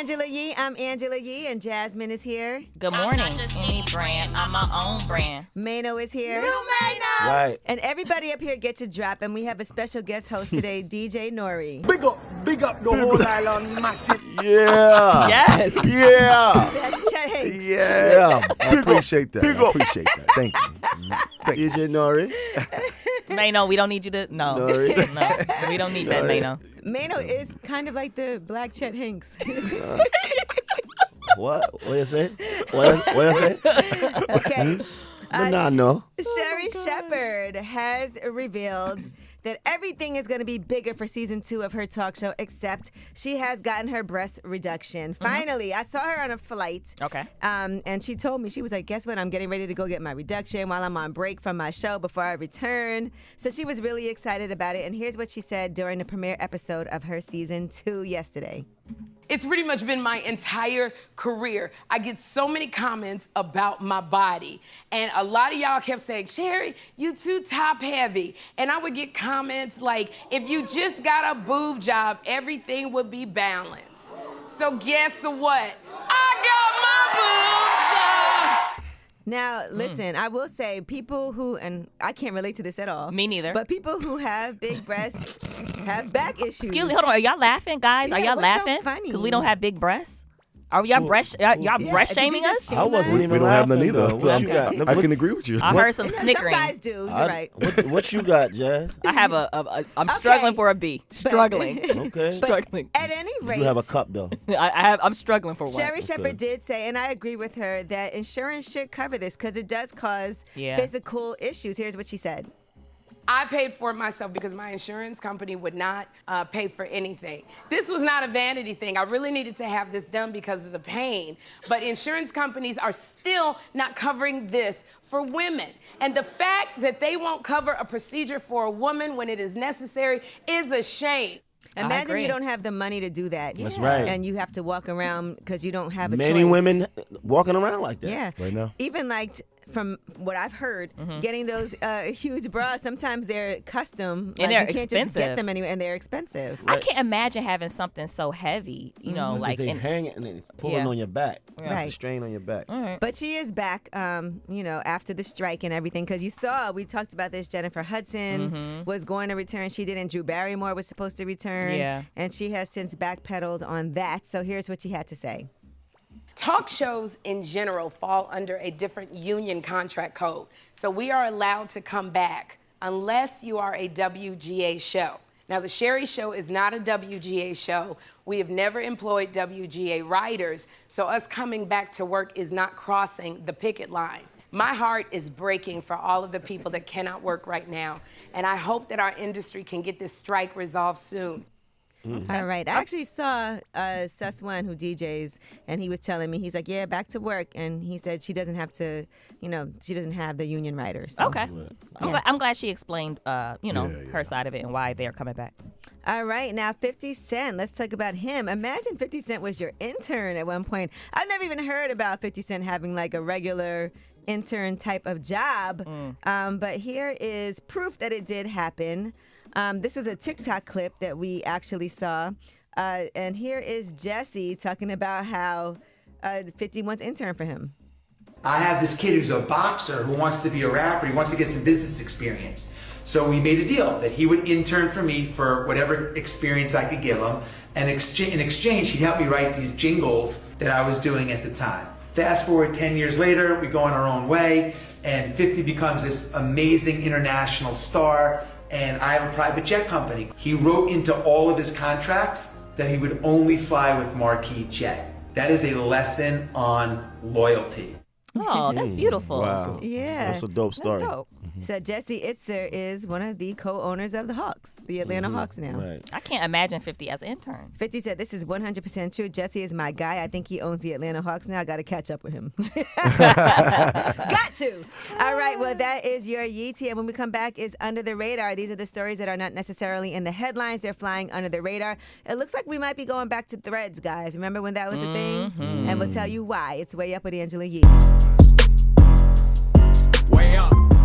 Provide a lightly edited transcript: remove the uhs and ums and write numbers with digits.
Angela Yee. I'm Angela Yee, and Jasmine is here. Good morning. I'm not just any brand. I'm my own brand. Mano is here. New Mano. Right. And everybody up here gets a drop, and we have a special guest host today, DJ Nori. Big up the whole island, massive. Yeah. Yes. Yeah. That's Chet Hanks. Yeah. I appreciate that. Thank you. DJ Nori. Mano, we don't need you to. No. Nori. No, we don't need that, Mano. Mano is kind of like the black Chet Hanks. What? What you say? What you say? Okay. No. Sherri Shepherd has revealed that everything is going to be bigger for season 2 of her talk show, except she has gotten her breast reduction. Finally, I saw her on a flight. Okay. And she told me, she was like, guess what? I'm getting ready to go get my reduction while I'm on break from my show before I return. So she was really excited about it. And here's what she said during the premiere episode of her season 2 yesterday. It's pretty much been my entire career. I get so many comments about my body. And a lot of y'all kept saying, Sherri, you too top heavy. And I would get comments like, if you just got a boob job, everything would be balanced. So guess what? I got my boob job. Now, listen, I will say people who, and I can't relate to this at all. Me neither. But people who have big breasts have back issues. Excuse me, hold on. Are y'all laughing, guys? Are Yeah, y'all what's laughing? so funny? Because we don't have big breasts? Are y'all breast breast did you shaming just us? shame I wasn't us? even We don't have none laughing, either. though. What you got? I can agree with you. I heard some Yeah, snickering. Some guys do. You're right. What you got, Jazz? I have I'm struggling for a B. Struggling. Okay. Struggling. At any rate, You have a cup, though. I'm struggling for one. Sherri Shepherd did say, and I agree with her, that insurance should cover this because it does cause physical issues. Here's what she said. I paid for it myself because my insurance company would not pay for anything. This was not a vanity thing. I really needed to have this done because of the pain. But insurance companies are still not covering this for women. And the fact that they won't cover a procedure for a woman when it is necessary is a shame. Imagine you don't have the money to do that. That's right. And you have to walk around because you don't have a choice. Many women walking around like that. Yeah. Right now. Even like from what I've heard, getting those huge bras, sometimes they're custom. And like, they're you can't just get expensive. them anywhere, and they're expensive. I can't imagine having something so heavy, you know, like they hang it and it's pulling on your back. It's Right. a strain on your back. But she is back, after the strike and everything. Because we talked about this, Jennifer Hudson was going to return. She didn't. Drew Barrymore was supposed to return. Yeah. And she has since backpedaled on that. So here's what she had to say. Talk shows in general fall under a different union contract code. So we are allowed to come back unless you are a WGA show. Now, the Sherri Show is not a WGA show. We have never employed WGA writers, so us coming back to work is not crossing the picket line. My heart is breaking for all of the people that cannot work right now, and I hope that our industry can get this strike resolved soon. All right. I actually saw Sus One, who DJs, and he was telling me, he's like, yeah, back to work. And he said she doesn't have to, she doesn't have the union writers. So. Okay. I'm glad she explained, her side of it and why they're coming back. All right. Now, 50 Cent. Let's talk about him. Imagine 50 Cent was your intern at one point. I've never even heard about 50 Cent having like a regular intern type of job. But here is proof that it did happen. This was a TikTok clip that we actually saw. And here is Jesse talking about how 50 wants intern for him. I have this kid who's a boxer who wants to be a rapper. He wants to get some business experience. So we made a deal that he would intern for me for whatever experience I could give him. And in exchange, he'd help me write these jingles that I was doing at the time. Fast forward 10 years later, we go on our own way, and 50 becomes this amazing international star. And I have a private jet company. He wrote into all of his contracts that he would only fly with Marquis Jet. That is a lesson on loyalty. Oh, that's beautiful. Wow. Yeah. That's a dope story. That's dope. So Jesse Itzer is one of the co-owners of the Hawks, the Atlanta Hawks now. Right. I can't imagine 50 as an intern. 50 said, this is 100% true. Jesse is my guy. I think he owns the Atlanta Hawks now. I got to catch up with him. Got to. All right. Well, that is your Yeetie. And when we come back is Under the Radar. These are the stories that are not necessarily in the headlines. They're flying under the radar. It looks like we might be going back to Threads, guys. Remember when that was a thing? And we'll tell you why. It's Way Up with Angela Yee.